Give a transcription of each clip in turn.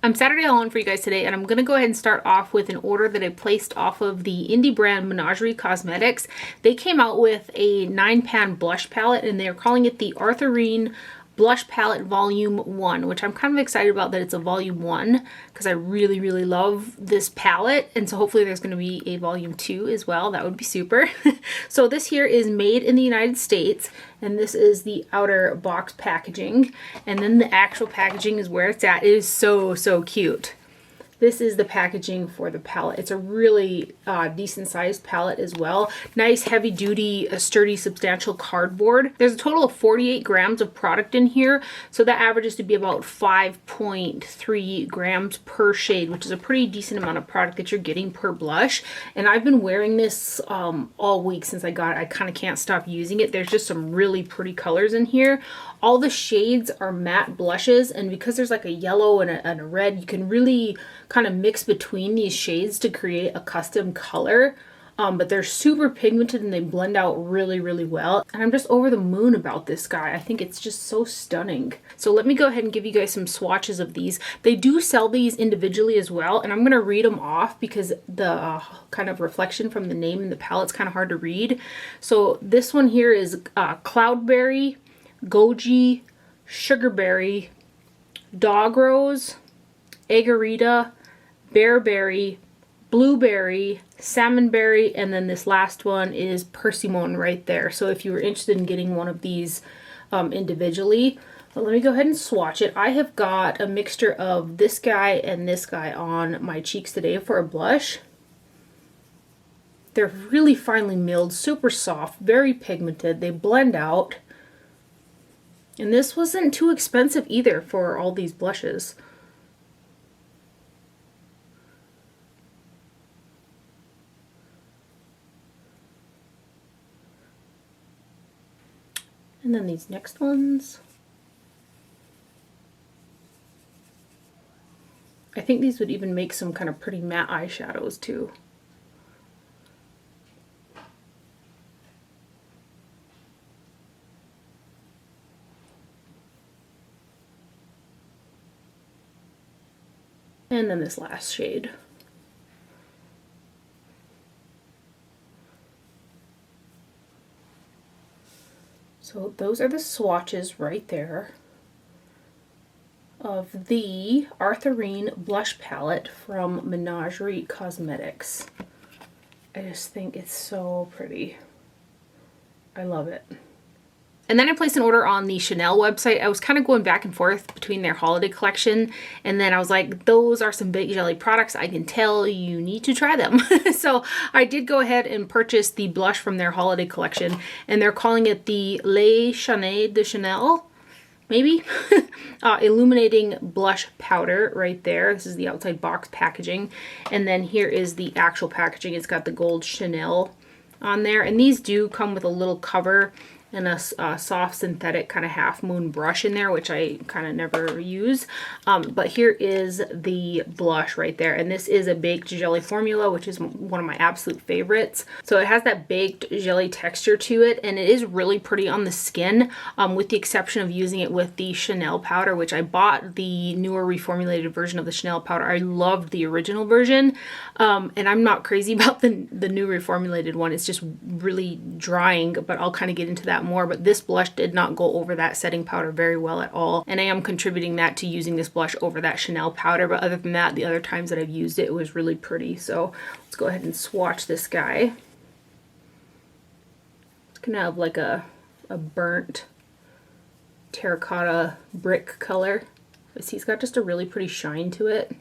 I'm Saturday Alone for you guys today, and I'm going to go ahead and start off with an order that I placed off of the indie brand Menagerie Cosmetics. They came out with a 9-pan blush palette, and they're calling it the Arthurine Blush Palette Volume 1, which I'm kind of excited about that it's a Volume 1 because I really, really love this palette. And so hopefully there's going to be a Volume 2 as well. That would be super. So this here is made in the United States, and this is the outer box packaging. And then the actual packaging is where it's at. It is so, so cute. This is the packaging for the palette. It's a really decent sized palette as well. Nice heavy duty, sturdy, substantial cardboard. There's a total of 48 grams of product in here. So that averages to be about 5.3 grams per shade, which is a pretty decent amount of product that you're getting per blush. And I've been wearing this all week since I got it. I kind of can't stop using it. There's just some really pretty colors in here. All the shades are matte blushes, and because there's like a yellow and a red, you can really kind of mix between these shades to create a custom color. But they're super pigmented and they blend out really, really well. And I'm just over the moon about this guy. I think it's just so stunning. So let me go ahead and give you guys some swatches of these. They do sell these individually as well, and I'm going to read them off because the kind of reflection from the name and the palette's kind of hard to read. So this one here is Cloudberry, Goji, Sugarberry, Dog Rose, Agarita, Bearberry, Blueberry, Salmonberry, and then this last one is Persimmon right there. So if you were interested in getting one of these individually, but let me go ahead and swatch it. I have got a mixture of this guy and this guy on my cheeks today for a blush. They're really finely milled, super soft, very pigmented. They blend out. And this wasn't too expensive either for all these blushes. And then these next ones. I think these would even make some kind of pretty matte eyeshadows too. And then this last shade. So those are the swatches right there of the Arthurine Blush Palette from Menagerie Cosmetics. I just think it's so pretty. I love it. And then I placed an order on the Chanel website. I was kind of going back and forth between their holiday collection, and then I was like, those are some big jelly products. I can tell you need to try them. So I did go ahead and purchase the blush from their holiday collection, and they're calling it the Le Chanel de Chanel, maybe? Illuminating blush powder right there. This is the outside box packaging. And then here is the actual packaging. It's got the gold Chanel on there, and these do come with a little cover and a soft synthetic kind of half moon brush in there, which I kind of never use. But here is the blush right there, and this is a baked jelly formula, which is one of my absolute favorites. So it has that baked jelly texture to it, and it is really pretty on the skin, with the exception of using it with the Chanel powder, which I bought the newer reformulated version of the Chanel powder. I loved the original version, and I'm not crazy about the new reformulated one. It's just really drying, but I'll kind of get into that more. But this blush did not go over that setting powder very well at all, and I am contributing that to using this blush over that Chanel powder. But other than that, the other times that I've used it, it was really pretty. So let's go ahead and swatch this guy. It's gonna have like a burnt terracotta brick color. See, it's got just a really pretty shine to it.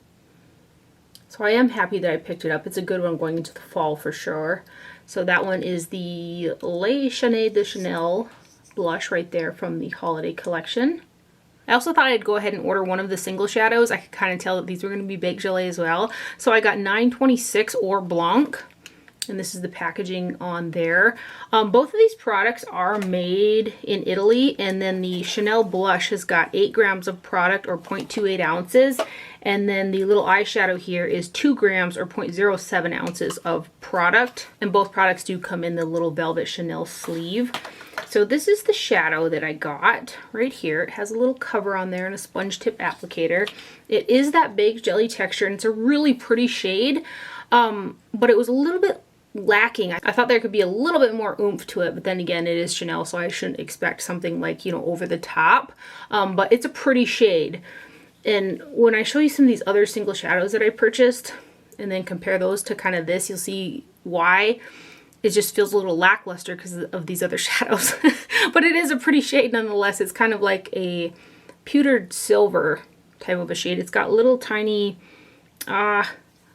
So I am happy that I picked it up. It's a good one going into the fall for sure. So that one is the Le Chanel de Chanel blush right there from the holiday collection. I also thought I'd go ahead and order one of the single shadows. I could kind of tell that these were going to be baked gelée as well. So I got 926 or Blanc, and this is the packaging on there. Both of these products are made in Italy, and then the Chanel blush has got 8 grams of product or 0.28 ounces. And then the little eyeshadow here is 2 grams or 0.07 ounces of product. And both products do come in the little velvet Chanel sleeve. So this is the shadow that I got right here. It has a little cover on there and a sponge tip applicator. It is that baked jelly texture, and it's a really pretty shade, but it was a little bit lacking. I thought there could be a little bit more oomph to it, but then again, it is Chanel, so I shouldn't expect something like, you know, over the top, but it's a pretty shade. And when I show you some of these other single shadows that I purchased and then compare those to kind of this, you'll see why it just feels a little lackluster because of these other shadows. But it is a pretty shade nonetheless. It's kind of like a pewtered silver type of a shade. It's got little tiny, I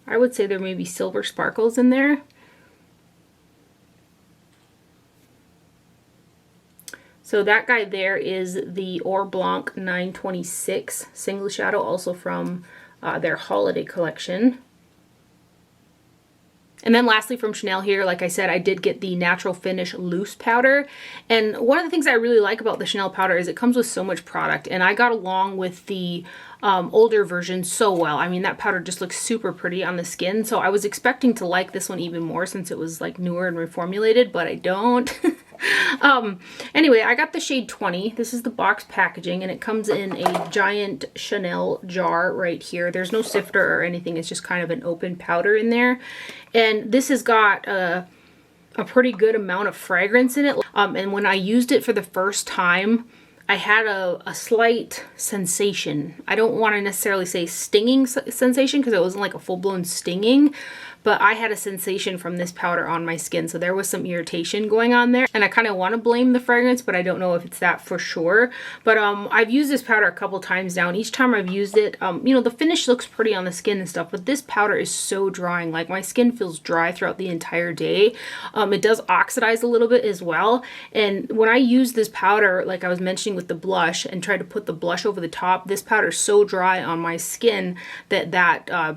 would say there may be silver sparkles in there. So that guy there is the Or Blanc 926 single shadow, also from their holiday collection. And then lastly from Chanel here, like I said, I did get the Natural Finish Loose Powder. And one of the things I really like about the Chanel powder is it comes with so much product. And I got along with the older version so well. I mean, that powder just looks super pretty on the skin. So I was expecting to like this one even more since it was like newer and reformulated, but I don't. Anyway, I got the shade 20. This is the box packaging, and it comes in a giant Chanel jar right here. There's no sifter or anything. It's just kind of an open powder in there. And this has got a pretty good amount of fragrance in it. And when I used it for the first time, I had a slight sensation. I don't want to necessarily say stinging sensation because it wasn't like a full-blown stinging, but I had a sensation from this powder on my skin. So there was some irritation going on there. And I kind of want to blame the fragrance, but I don't know if it's that for sure. But I've used this powder a couple times now, and each time I've used it, you know, the finish looks pretty on the skin and stuff, but this powder is so drying. Like, my skin feels dry throughout the entire day. It does oxidize a little bit as well. And when I use this powder, like I was mentioning with the blush, and tried to put the blush over the top, this powder is so dry on my skin that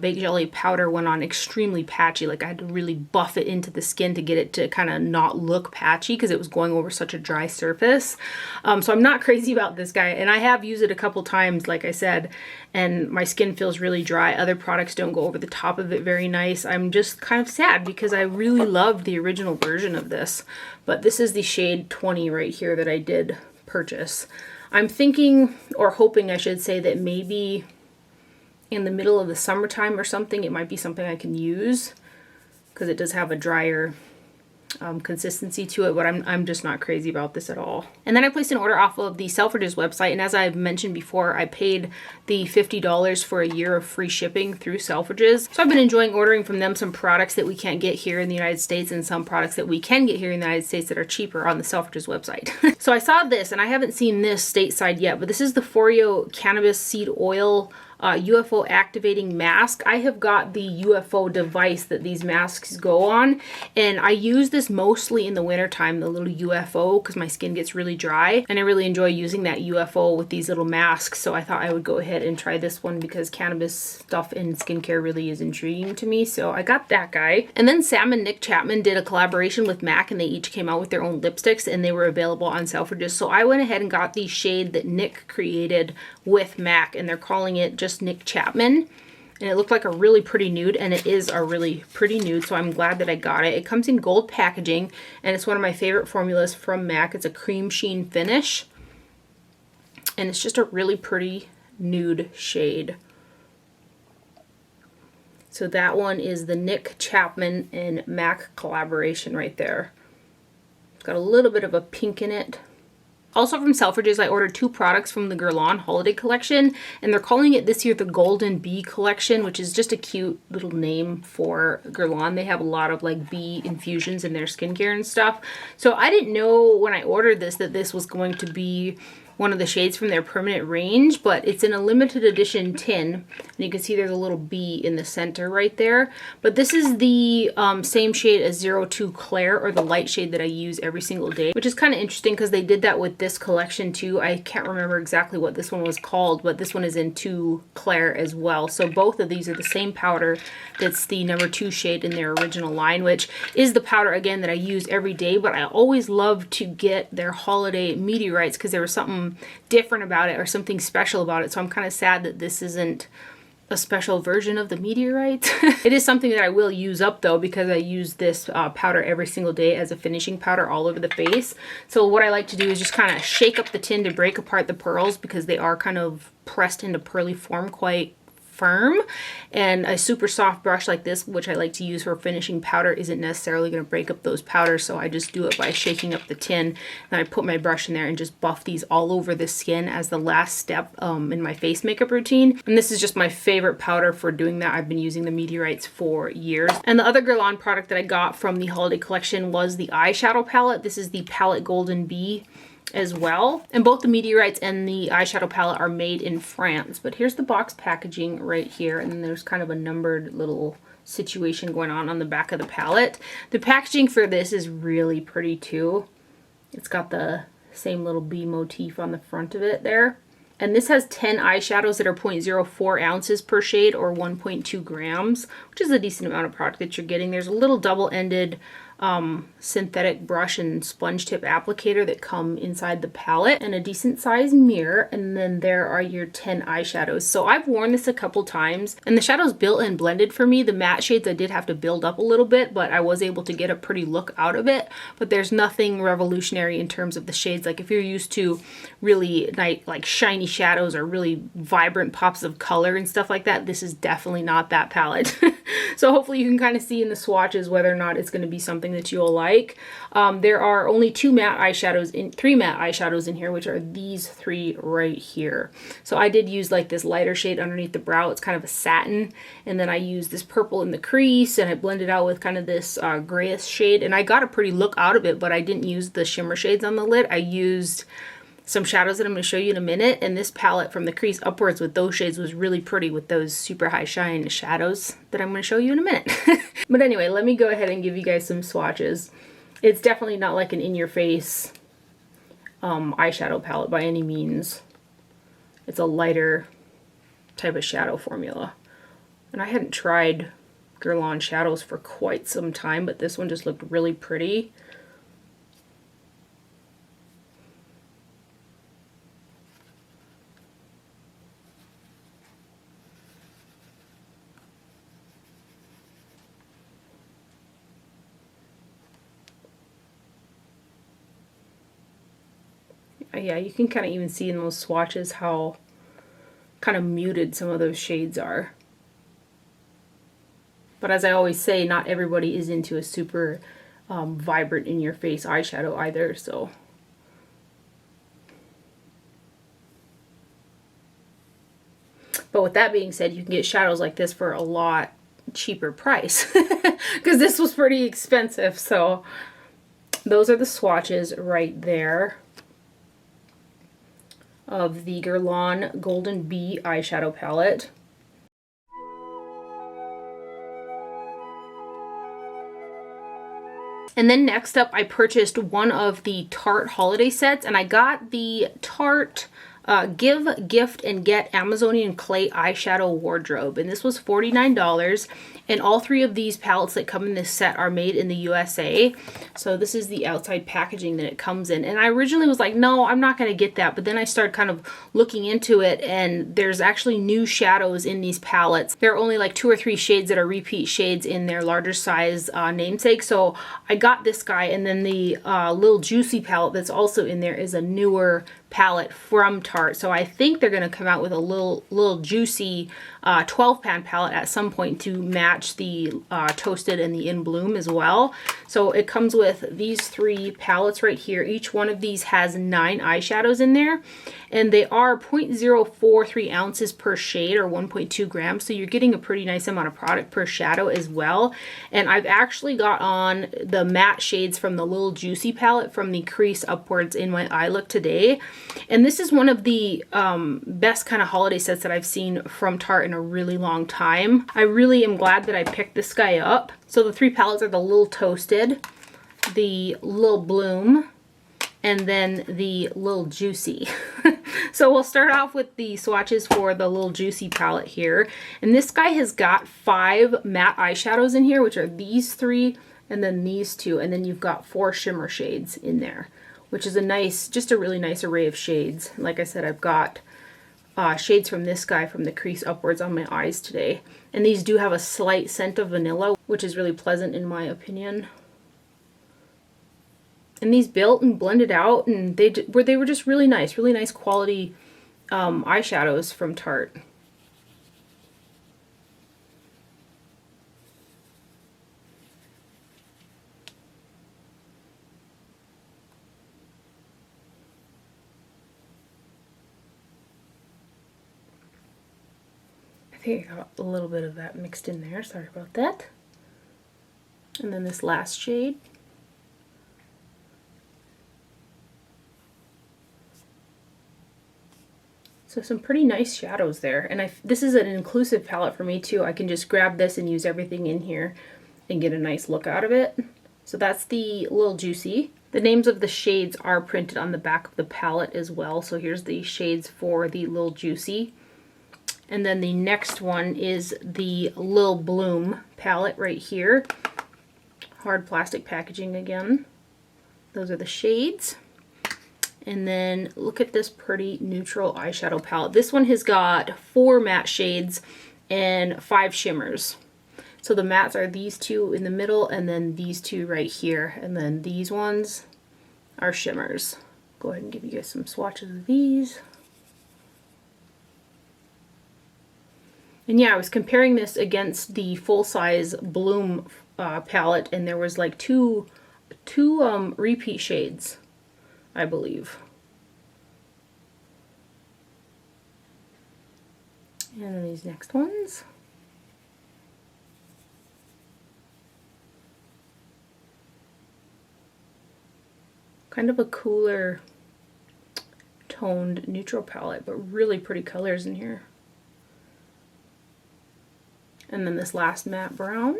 baked jelly powder went on extremely patchy. Like, I had to really buff it into the skin to get it to kind of not look patchy because it was going over such a dry surface. So I'm not crazy about this guy, and I have used it a couple times, like I said, and my skin feels really dry. Other products don't go over the top of it very nice. I'm just kind of sad because I really loved the original version of this. But this is the shade 20 right here that I did purchase. I'm thinking, or hoping I should say, that maybe in the middle of the summertime or something, it might be something I can use because it does have a drier consistency to it, but I'm just not crazy about this at all. And then I placed an order off of the Selfridges website, and as I've mentioned before, I paid the $50 for a year of free shipping through Selfridges. So I've been enjoying ordering from them some products that we can't get here in the United States, and some products that we can get here in the United States that are cheaper on the Selfridges website. So I saw this, and I haven't seen this stateside yet, but this is the Foreo Cannabis Seed Oil UFO activating mask. I have got the UFO device that these masks go on, and I use this mostly in the wintertime, the little UFO, because my skin gets really dry, and I really enjoy using that UFO with these little masks. So I thought I would go ahead and try this one because cannabis stuff in skincare really is intriguing to me. So I got that guy. And then Sam and Nick Chapman did a collaboration with MAC, and they each came out with their own lipsticks, and they were available on Selfridges. So I went ahead and got the shade that Nick created with MAC, and they're calling it just Nick Chapman, and it looked like a really pretty nude, and it is a really pretty nude, so I'm glad that I got it. It comes in gold packaging, and it's one of my favorite formulas from MAC. It's a cream sheen finish, and it's just a really pretty nude shade. So that one is the Nick Chapman and MAC collaboration right there. It's got a little bit of a pink in it. Also from Selfridges, I ordered 2 products from the Guerlain holiday collection, and they're calling it this year the Golden Bee collection, which is just a cute little name for Guerlain. They have a lot of like bee infusions in their skincare and stuff. So I didn't know when I ordered this that this was going to be one of the shades from their permanent range, but it's in a limited edition tin, and you can see there's a little bee in the center right there. But this is the same shade as 02 Claire, or the light shade that I use every single day, which is kind of interesting because they did that with this collection too. I can't remember exactly what this one was called, but this one is in 2 Claire as well. So both of these are the same powder that's the number 2 shade in their original line, which is the powder again that I use every day, but I always love to get their holiday meteorites because there was something different about it or something special about it. So I'm kind of sad that this isn't a special version of the meteorite. It is something that I will use up though, because I use this powder every single day as a finishing powder all over the face. So what I like to do is just kind of shake up the tin to break apart the pearls, because they are kind of pressed into pearly form quite firm, and a super soft brush like this, which I like to use for finishing powder, isn't necessarily going to break up those powders, so I just do it by shaking up the tin, and I put my brush in there and just buff these all over the skin as the last step in my face makeup routine. And this is just my favorite powder for doing that. I've been using the meteorites for years. And the other Guerlain product that I got from the holiday collection was the eyeshadow palette. This is the palette Golden Bee as well, and both the meteorites and the eyeshadow palette are made in France. But here's the box packaging right here, and then there's kind of a numbered little situation going on the back of the palette. The packaging for this is really pretty too. It's got the same little bee motif on the front of it there. And this has 10 eyeshadows that are 0.04 ounces per shade, or 1.2 grams, which is a decent amount of product that you're getting. There's a little double-ended synthetic brush and sponge tip applicator that come inside the palette, and a decent sized mirror, and then there are your 10 eyeshadows. So I've worn this a couple times, and the shadows built and blended for me. The matte shades I did have to build up a little bit, but I was able to get a pretty look out of it. But there's nothing revolutionary in terms of the shades. Like if you're used to really like shiny shadows or really vibrant pops of color and stuff like that, this is definitely not that palette. So hopefully you can kind of see in the swatches whether or not it's going to be something that you'll like. There are only three matte eyeshadows in here, which are these three right here. So I did use like this lighter shade underneath the brow. It's kind of a satin, and then I used this purple in the crease, and I blended out with kind of this grayish shade, and I got a pretty look out of it, but I didn't use the shimmer shades on the lid. I used some shadows that I'm going to show you in a minute, and this palette from the crease upwards with those shades was really pretty with those super high shine shadows that I'm going to show you in a minute. But anyway, let me go ahead and give you guys some swatches. It's definitely not like an in-your-face eyeshadow palette by any means. It's a lighter type of shadow formula. And I hadn't tried Guerlain shadows for quite some time, but this one just looked really pretty. Yeah, you can kind of even see in those swatches how kind of muted some of those shades are. But as I always say, not everybody is into a super vibrant in-your-face eyeshadow either, so. But with that being said, you can get shadows like this for a lot cheaper price, because this was pretty expensive. So those are the swatches right there of the Guerlain Golden Bee eyeshadow palette. And then next up, I purchased one of the Tarte holiday sets, and I got the Tarte Give, Gift, and Get Amazonian Clay Eyeshadow Wardrobe, and this was $49. And all three of these palettes that come in this set are made in the USA. So this is the outside packaging that it comes in. And I originally was like, no, I'm not going to get that. But then I started kind of looking into it, and there's actually new shadows in these palettes. There are only like 2 or 3 shades that are repeat shades in their larger size namesake. So I got this guy, and then the Little Juicy palette that's also in there is a newer palette from Tarte. So I think they're going to come out with a little Juicy 12-pan palette at some point to match the Toasted and the In Bloom as well. So it comes with these 3 palettes right here. Each one of these has 9 eyeshadows in there, and they are 0.043 ounces per shade, or 1.2 grams. So you're getting a pretty nice amount of product per shadow as well. And I've actually got on the matte shades from the Little Juicy palette from the crease upwards in my eye look today. And this is one of the best kind of holiday sets that I've seen from Tarte in a really long time. I really am glad that I picked this guy up. So the 3 palettes are the Little Toasted, the Little Bloom, and then the Little Juicy. So we'll start off with the swatches for the Little Juicy palette here. And this guy has got 5 matte eyeshadows in here, which are these 3 and then these 2. And then you've got 4 shimmer shades in there, which is a nice, just a really nice array of shades. Like I said, I've got shades from this guy from the crease upwards on my eyes today. And these do have a slight scent of vanilla, which is really pleasant in my opinion. And these built and blended out, and they were just really nice quality eyeshadows from Tarte. I think I got a little bit of that mixed in there, sorry about that. And then this last shade. So some pretty nice shadows there. And this is an inclusive palette for me too. I can just grab this and use everything in here and get a nice look out of it. So that's the Lil Juicy. The names of the shades are printed on the back of the palette as well. So here's the shades for the Lil Juicy. And then the next one is the Lil Bloom palette right here. Hard plastic packaging again. Those are the shades. And then look at this pretty neutral eyeshadow palette. This one has got 4 matte shades and 5 shimmers. So the mattes are these two in the middle and then these two right here. And then these ones are shimmers. Go ahead and give you guys some swatches of these. And yeah, I was comparing this against the full-size Bloom palette, and there was like two repeat shades, I believe. And then these next ones. Kind of a cooler toned neutral palette, but really pretty colors in here. And then this last matte brown.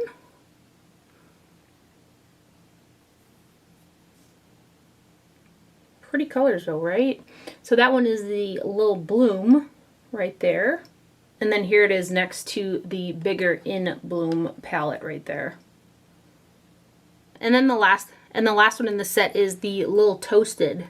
Pretty colors though, right? So that one is the Lil Bloom right there. And then here it is next to the bigger In Bloom palette right there. And then the last one in the set is the Lil Toasted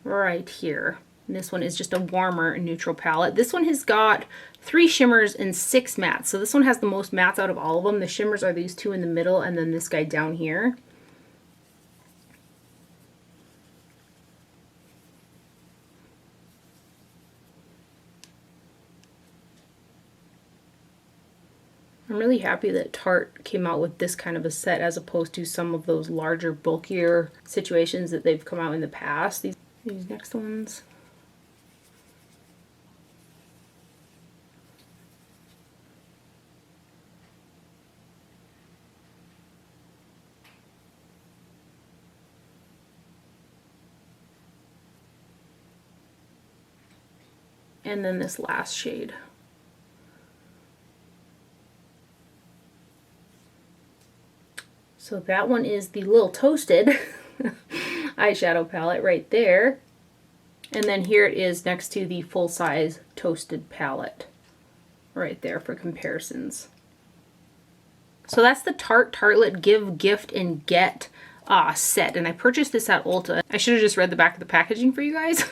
right here. And this one is just a warmer neutral palette. This one has got 3 shimmers and 6 mattes. So this one has the most mattes out of all of them. The shimmers are these two in the middle and then this guy down here. I'm really happy that Tarte came out with this kind of a set as opposed to some of those larger, bulkier situations that they've come out in the past. These next ones. And then this last shade. So that one is the Lil Toasted eyeshadow palette right there. And then here it is next to the full-size Toasted palette right there for comparisons. So that's the Tarte Tartelette Give, Gift, and Get set. And I purchased this at Ulta. I should have just read the back of the packaging for you guys.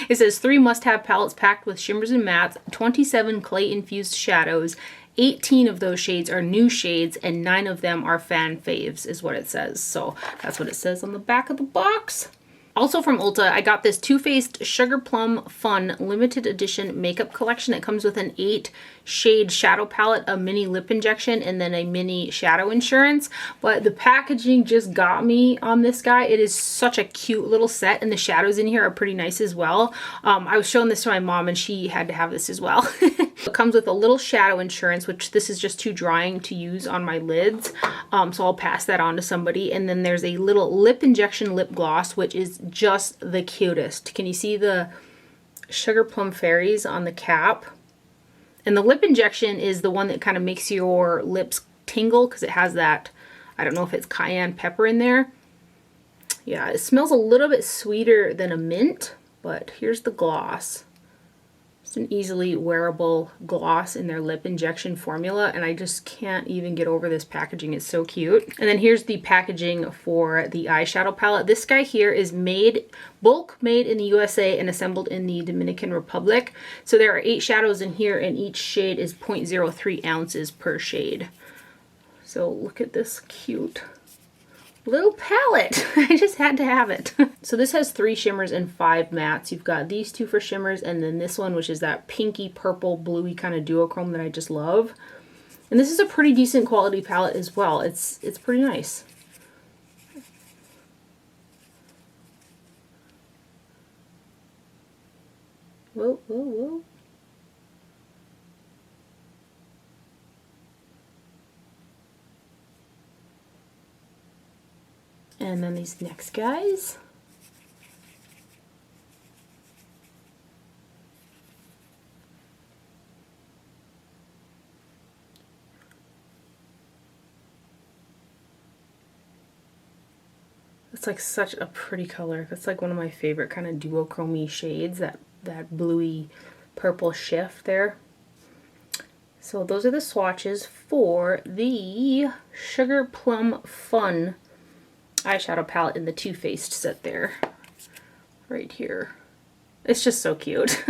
It says 3 must-have palettes packed with shimmers and mattes, 27 clay-infused shadows, 18 of those shades are new shades, and 9 of them are fan faves, is what it says. So that's what it says on the back of the box. Also from Ulta, I got this Too Faced Sugar Plum Fun limited edition makeup collection. It comes with an 8-shade shadow palette, a mini lip injection, and then a mini shadow insurance. But the packaging just got me on this guy. It is such a cute little set, and the shadows in here are pretty nice as well. I was showing this to my mom, and she had to have this as well. It comes with a little shadow insurance, which this is just too drying to use on my lids. So I'll pass that on to somebody. And then there's a little lip injection lip gloss, which is just the cutest. Can you see the Sugar Plum Fairies on the cap? And the lip injection is the one that kind of makes your lips tingle because it has that, I don't know if it's cayenne pepper in there. Yeah, it smells a little bit sweeter than a mint, but here's the gloss. It's an easily wearable gloss in their lip injection formula, and I just can't even get over this packaging. It's so cute. And then here's the packaging for the eyeshadow palette. This guy here is bulk made in the USA and assembled in the Dominican Republic. So there are 8 shadows in here, and each shade is 0.03 ounces per shade. So look at this cute little palette. I just had to have it. So this has 3 shimmers and 5 mattes. You've got these 2 for shimmers, and then this one, which is that pinky purple bluey kind of duochrome that I just love. And this is a pretty decent quality palette as well. It's pretty nice. Whoa, whoa, whoa. And then these next guys. It's like such a pretty color. That's like one of my favorite kind of duochrome shades, that bluey purple shift there. So those are the swatches for the Sugar Plum Fun eyeshadow palette in the Too Faced set there, right here. It's just so cute.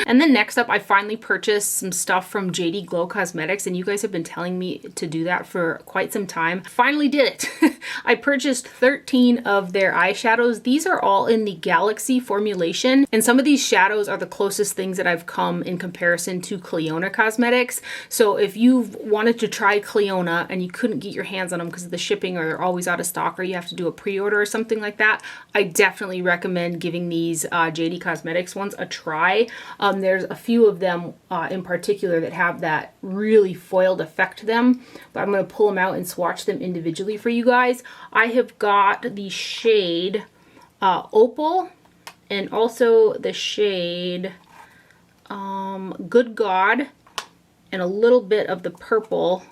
And then next up, I finally purchased some stuff from JD Glow Cosmetics, and you guys have been telling me to do that for quite some time. Finally did it. I purchased 13 of their eyeshadows. These are all in the Galaxy formulation, and some of these shadows are the closest things that I've come in comparison to Clionadh Cosmetics. So if you've wanted to try Clionadh and you couldn't get your hands on them because of the shipping, or they're always out of stock, or you have to do a pre-order or something like that, I definitely recommend giving these JD Cosmetics ones a try. There's a few of them in particular that have that really foiled effect to them, but I'm going to pull them out and swatch them individually for you guys. I have got the shade Opal, and also the shade Good God, and a little bit of the purple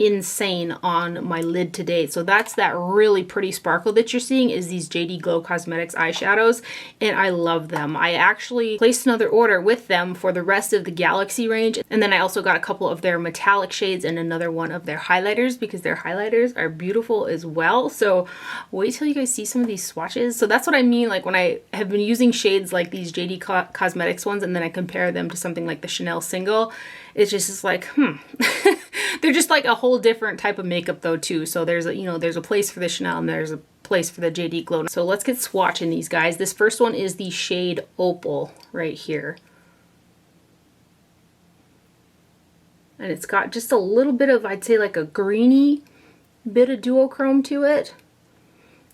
Insane on my lid today. So that's that really pretty sparkle that you're seeing is these JD Glow Cosmetics eyeshadows, and I love them. I actually placed another order with them for the rest of the Galaxy range, and then I also got a couple of their metallic shades and another one of their highlighters, because their highlighters are beautiful as well. So wait till you guys see some of these swatches. So that's what I mean, like when I have been using shades like these JD Cosmetics ones and then I compare them to something like the Chanel Single, it's just like, they're just like a whole different type of makeup though too. So there's a, there's a place for the Chanel and there's a place for the JD Glow. So let's get swatching these guys. This first one is the shade Opal right here. And it's got just a little bit of, I'd say like a greeny bit of duochrome to it.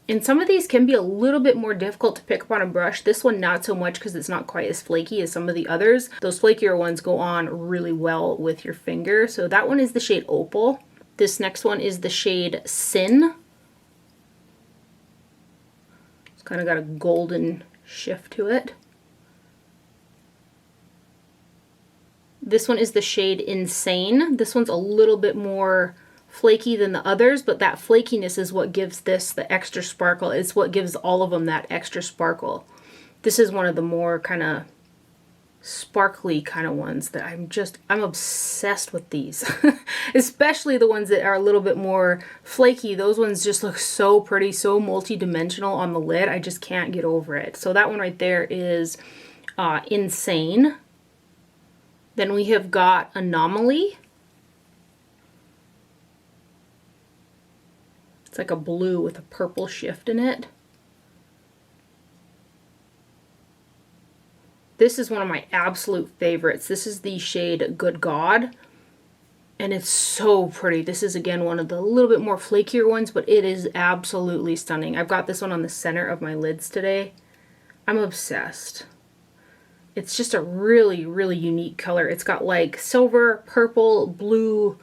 And some of these can be a little bit more difficult to pick up on a brush. This one not so much because it's not quite as flaky as some of the others. Those flakier ones go on really well with your finger. So that one is the shade Opal. This next one is the shade Sin. It's kind of got a golden shift to it. This one is the shade Insane. This one's a little bit more flaky than the others, but that flakiness is what gives this the extra sparkle. It's what gives all of them that extra sparkle. This is one of the more kind of sparkly kind of ones that I'm obsessed with these. Especially the ones that are a little bit more flaky. Those ones just look so pretty, so multi-dimensional on the lid. I just can't get over it. So that one right there is Insane. Then we have got Anomaly. It's like a blue with a purple shift in it. This is one of my absolute favorites. This is the shade Good God. And it's so pretty. This is again one of the little bit more flakier ones, but it is absolutely stunning. I've got this one on the center of my lids today. I'm obsessed. It's just a really, really unique color. It's got like silver, purple, blue,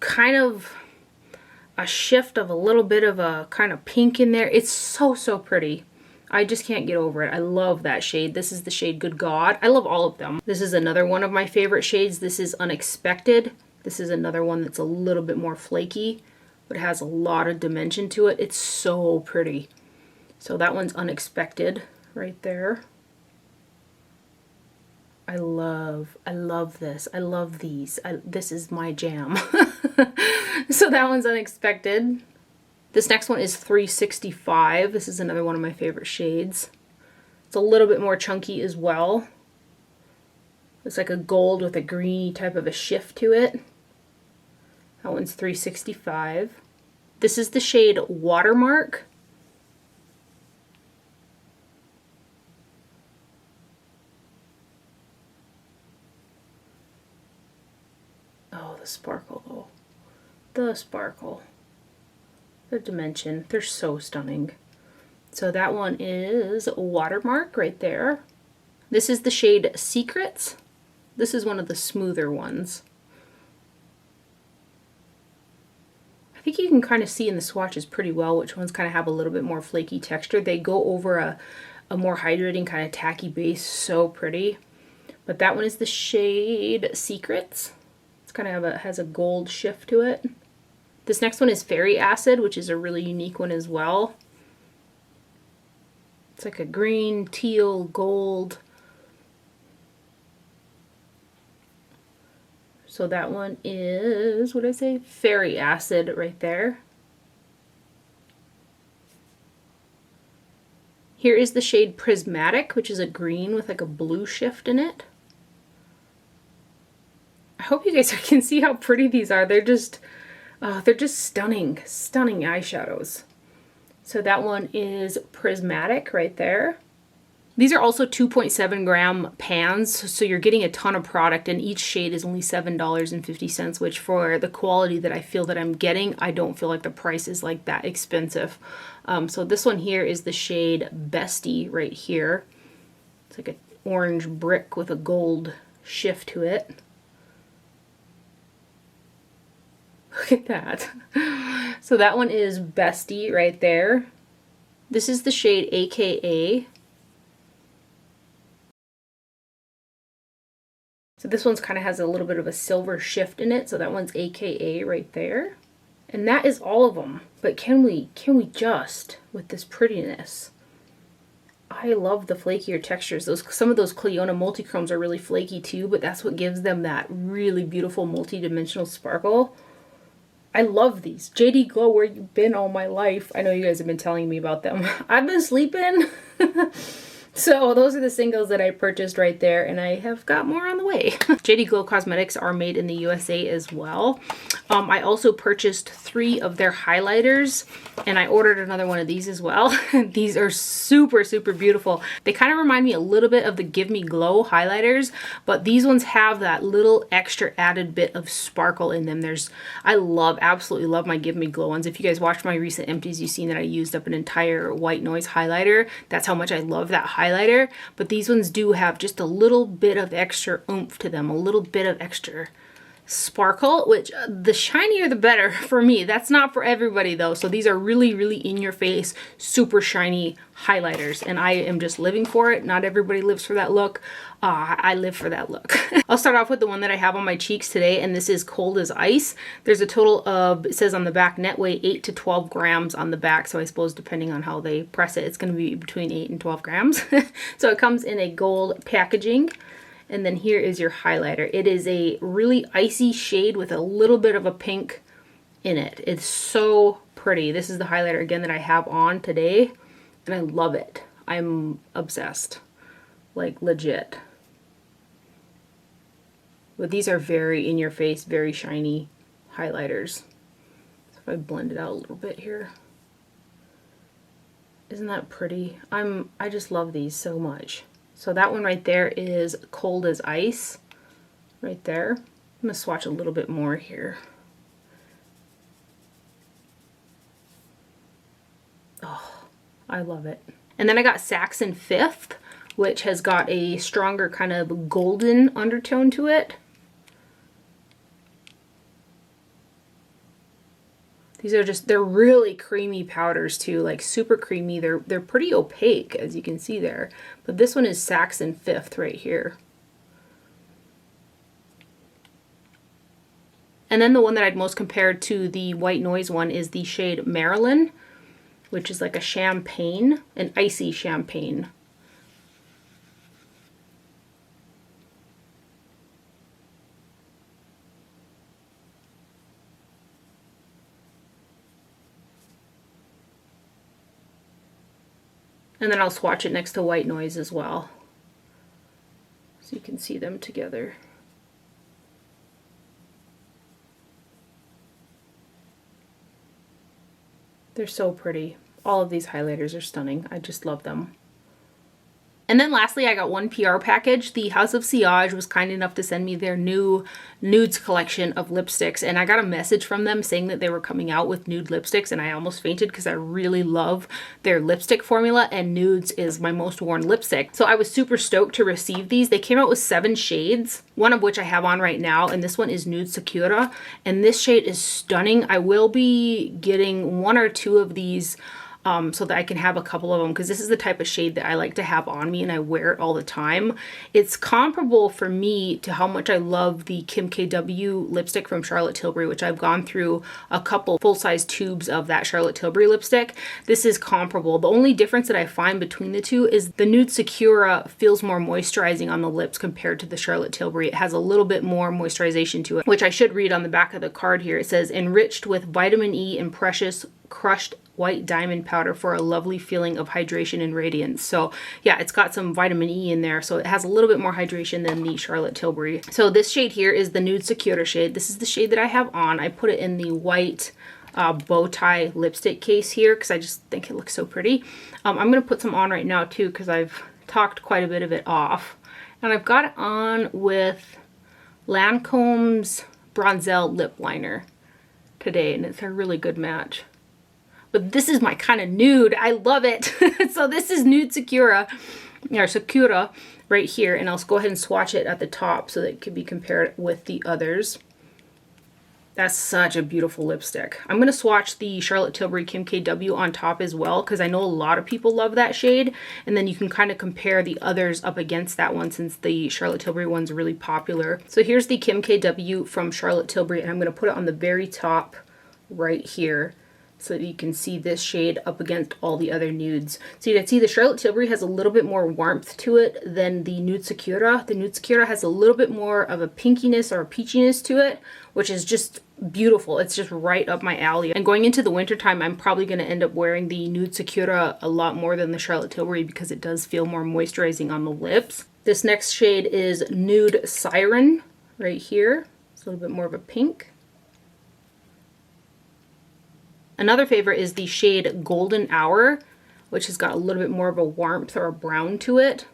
kind of a shift of a little bit of a kind of pink in there. It's so, so pretty. I just can't get over it. I love that shade. This is the shade Good God. I love all of them. This is another one of my favorite shades. This is Unexpected. This is another one that's a little bit more flaky, but has a lot of dimension to it. It's so pretty. So that one's Unexpected right there. I love this. I love these. This is my jam. So that one's unexpected. This next one is 365. This is another one of my favorite shades. It's a little bit more chunky as well. It's like a gold with a greeny type of a shift to it. That one's 365. This is the shade Watermark. Oh, the sparkle though. The sparkle. The dimension. They're so stunning. So that one is Watermark right there. This is the shade Secrets. This is one of the smoother ones. I think you can kind of see in the swatches pretty well which ones kind of have a little bit more flaky texture. They go over a more hydrating kind of tacky base. So pretty. But that one is the shade Secrets. It's kind of has a gold shift to it. This next one is Fairy Acid, which is a really unique one as well. It's like a green, teal, gold. So that one is, what did I say? Fairy Acid right there. Here is the shade Prismatic, which is a green with like a blue shift in it. I hope you guys can see how pretty these are. They're just stunning, stunning eyeshadows. So that one is Prismatic right there. These are also 2.7 gram pans, so you're getting a ton of product, and each shade is only $7.50, which for the quality that I feel that I'm getting, I don't feel like the price is like that expensive. So this one here is the shade Bestie right here. It's like an orange brick with a gold shift to it. Look at that. So that one is Bestie right there. This is the shade AKA. So this one's kind of has a little bit of a silver shift in it. So that one's AKA right there. And that is all of them. But can we just, with this prettiness? I love the flakier textures. Some of those Cliona multichromes are really flaky too, but that's what gives them that really beautiful multi-dimensional sparkle. I love these. JD Glow, where you been all my life? I know you guys have been telling me about them. I've been sleeping. So those are the singles that I purchased right there, and I have got more on the way. JD Glow Cosmetics are made in the USA as well. I also purchased 3 of their highlighters, and I ordered another one of these as well. These are super, super beautiful. They kind of remind me a little bit of the Give Me Glow highlighters, but these ones have that little extra added bit of sparkle in them. I absolutely love my Give Me Glow ones. If you guys watched my recent empties, you've seen that I used up an entire white noise highlighter. That's how much I love that highlighter. But these ones do have just a little bit of extra oomph to them, a little bit of extra sparkle, which the shinier the better for me. That's not for everybody though. So these are really, really in your face, super shiny highlighters, and I am just living for it. Not everybody lives for that look. I live for that look. I'll start off with the one that I have on my cheeks today, and this is Cold as Ice. There's a total of, it says on the back, net weight 8 to 12 grams on the back, so I suppose depending on how they press it, it's going to be between 8 and 12 grams. So it comes in a gold packaging. And then here is your highlighter. It is a really icy shade with a little bit of a pink in it. It's so pretty. This is the highlighter again that I have on today, and I love it. I'm obsessed, like legit. But these are very in your face, very shiny highlighters. So if I blend it out a little bit here. Isn't that pretty? I just love these so much. So that one right there is Cold as Ice, right there. I'm gonna swatch a little bit more here. Oh, I love it. And then I got Saxon Fifth, which has got a stronger kind of golden undertone to it. These are they're really creamy powders too, like super creamy. They're pretty opaque, as you can see there. But this one is Saxon Fifth right here. And then the one that I'd most compared to the White Noise one is the shade Marilyn, which is like a champagne, an icy champagne. And then I'll swatch it next to White Noise as well, so you can see them together. They're so pretty. All of these highlighters are stunning. I just love them. And then lastly, I got one PR package. The House of Sillage was kind enough to send me their new nudes collection of lipsticks, and I got a message from them saying that they were coming out with nude lipsticks, and I almost fainted because I really love their lipstick formula, and nudes is my most worn lipstick. So I was super stoked to receive these. They came out with 7 shades, one of which I have on right now, and this one is Nude Sakura, and this shade is stunning. I will be getting 1 or 2 of these so that I can have a couple of them, because this is the type of shade that I like to have on me and I wear it all the time. It's comparable for me to how much I love the Kim KW lipstick from Charlotte Tilbury, which I've gone through a couple full-size tubes of that Charlotte Tilbury lipstick. This is comparable. The only difference that I find between the two is the Nude Sakura feels more moisturizing on the lips compared to the Charlotte Tilbury. It has a little bit more moisturization to it, which I should read on the back of the card here. It says, enriched with vitamin E and precious crushed white diamond powder for a lovely feeling of hydration and radiance. So yeah, it's got some vitamin E in there, so it has a little bit more hydration than the Charlotte Tilbury. So this shade here is the Nude Sakura shade. This is the shade that I have on. I put it in the white bow tie lipstick case here because I just think it looks so pretty. I'm going to put some on right now too because I've talked quite a bit of it off. And I've got it on with Lancome's Bronzelle lip liner today, and it's a really good match. But this is my kind of nude. I love it. So this is Nude Sakura, or Sakura right here. And I'll go ahead and swatch it at the top so that it can be compared with the others. That's such a beautiful lipstick. I'm going to swatch the Charlotte Tilbury Kim KW on top as well, because I know a lot of people love that shade. And then you can kind of compare the others up against that one, since the Charlotte Tilbury one's really popular. So here's the Kim KW from Charlotte Tilbury, and I'm going to put it on the very top right here, so that you can see this shade up against all the other nudes. So you can see the Charlotte Tilbury has a little bit more warmth to it than the Nude Sakura. The Nude Sakura has a little bit more of a pinkiness or a peachiness to it, which is just beautiful. It's just right up my alley. And going into the wintertime, I'm probably going to end up wearing the Nude Sakura a lot more than the Charlotte Tilbury because it does feel more moisturizing on the lips. This next shade is Nude Siren right here. It's a little bit more of a pink. Another favorite is the shade Golden Hour, which has got a little bit more of a warmth or a brown to it.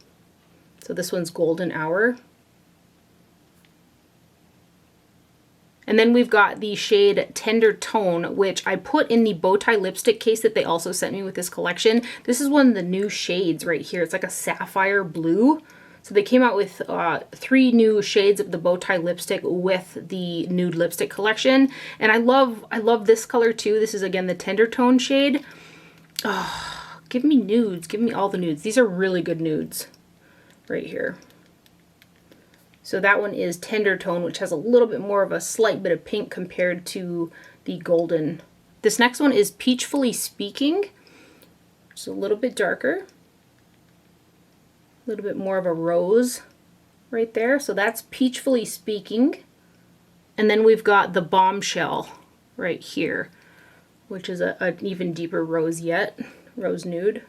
So this one's Golden Hour. And then we've got the shade Tender Tone, which I put in the bow tie lipstick case that they also sent me with this collection. This is one of the new shades right here. It's like a sapphire blue. So they came out with 3 new shades of the bow tie lipstick with the nude lipstick collection. And I love this color too. This is again the Tender Tone shade. Oh, give me nudes. Give me all the nudes. These are really good nudes right here. So that one is Tender Tone, which has a little bit more of a slight bit of pink compared to the golden. This next one is Peachfully Speaking. It's a little bit darker. A little bit more of a rose right there. So that's Peachfully Speaking. And then we've got the Bombshell right here, which is an even deeper rose yet, rose nude.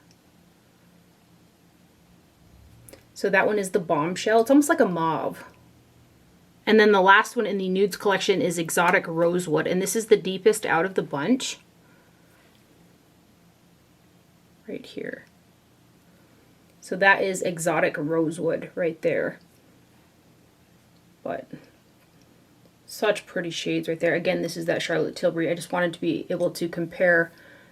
So that one is the Bombshell. It's almost like a mauve. And then the last one in the nudes collection is Exotic Rosewood, and this is the deepest out of the bunch. Right here. So that is Exotic Rosewood right there. But such pretty shades right there. Again, this is that Charlotte Tilbury. I just wanted to be able to compare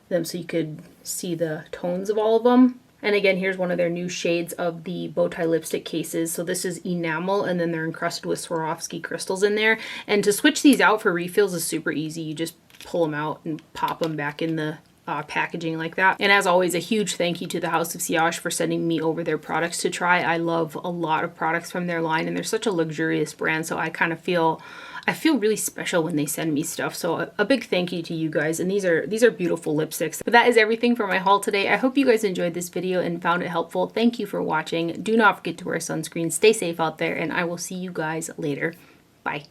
them so you could see the tones of all of them. And again, here's one of their new shades of the bow tie lipstick cases. So this is Enamel, and then they're encrusted with Swarovski crystals in there. And to switch these out for refills is super easy. You just pull them out and pop them back in the packaging like that. And as always, a huge thank you to the House of Siosh for sending me over their products to try. I love a lot of products from their line, and they're such a luxurious brand, so I kind of feel really special when they send me stuff. So a big thank you to you guys. And these are beautiful lipsticks. But that is everything for my haul today. I hope you guys enjoyed this video and found it helpful. Thank you for watching. Do not forget to wear sunscreen. Stay safe out there, and I will see you guys later. Bye.